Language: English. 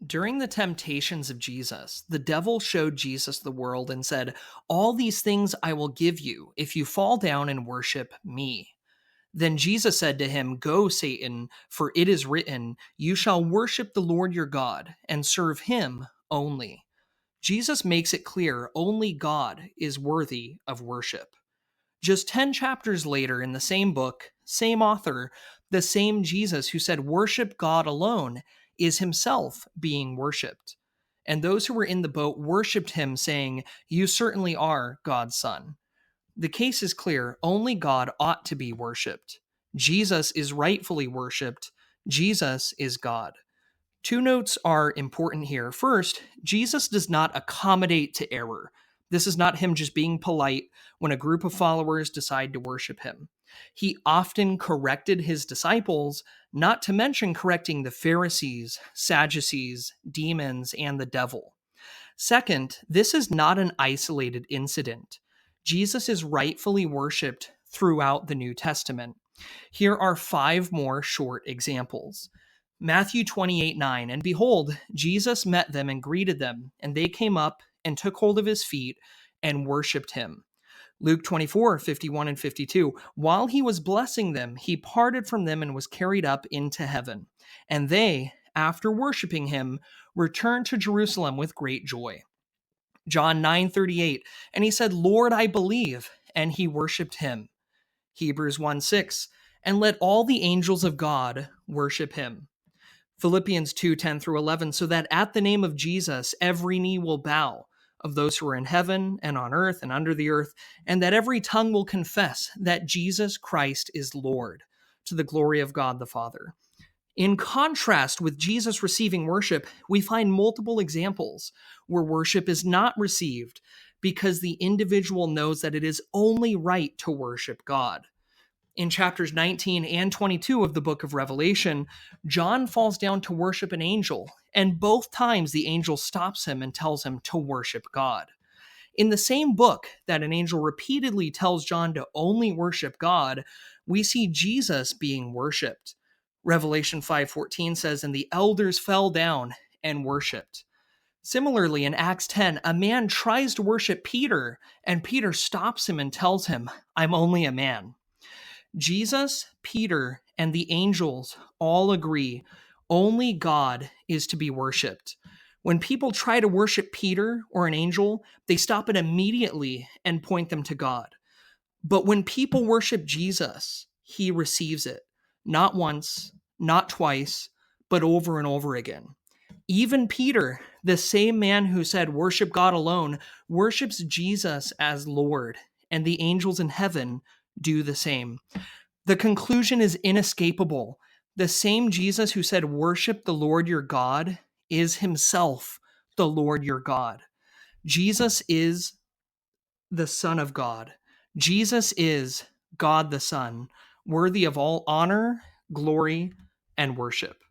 During the temptations of Jesus, the devil showed Jesus the world and said, "All these things I will give you if you fall down and worship me." Then Jesus said to him, "Go, Satan, for it is written, 'You shall worship the Lord your God and serve him only.'" Jesus makes it clear only God is worthy of worship. Just 10 chapters later, in the same book, same author, the same Jesus who said, "Worship God alone," is himself being worshiped. And those who were in the boat worshiped him, saying, "You certainly are God's son." The case is clear. Only God ought to be worshiped. Jesus is rightfully worshiped. Jesus is God. Two notes are important here. First, Jesus does not accommodate to error. This is not him just being polite when a group of followers decide to worship him. He often corrected his disciples, not to mention correcting the Pharisees, Sadducees, demons, and the devil. Second, this is not an isolated incident. Jesus is rightfully worshiped throughout the New Testament. Here are 5 more short examples. Matthew 28:9, "And behold, Jesus met them and greeted them, and they came up and took hold of his feet and worshiped him." Luke 24:51 and 52, "While he was blessing them, he parted from them and was carried up into heaven. And they, after worshiping him, returned to Jerusalem with great joy." John 9:38, "And he said, 'Lord, I believe,' and he worshiped him." Hebrews 1:6, "And let all the angels of God worship him." Philippians 2:10 through 11, "So that at the name of Jesus every knee will bow, of those who are in heaven and on earth and under the earth, and that every tongue will confess that Jesus Christ is Lord, to the glory of God the Father." In contrast with Jesus receiving worship, we find multiple examples where worship is not received because the individual knows that it is only right to worship God. In chapters 19 and 22 of the book of Revelation, John falls down to worship an angel, and both times the angel stops him and tells him to worship God. In the same book that an angel repeatedly tells John to only worship God, we see Jesus being worshiped. Revelation 5:14 says, "And the elders fell down and worshiped." Similarly, in Acts 10, a man tries to worship Peter, and Peter stops him and tells him, "I'm only a man." Jesus, Peter, and the angels all agree only God is to be worshiped. When people try to worship Peter or an angel, they stop it immediately and point them to God. But when people worship Jesus, he receives it. Not once, not twice, but over and over again. Even Peter, the same man who said, "Worship God alone," worships Jesus as Lord, and the angels in heaven do the same. The conclusion is inescapable. The same Jesus who said, "Worship the Lord your God," is himself the Lord your God. Jesus is the Son of God. Jesus is God the Son, worthy of all honor, glory, and worship.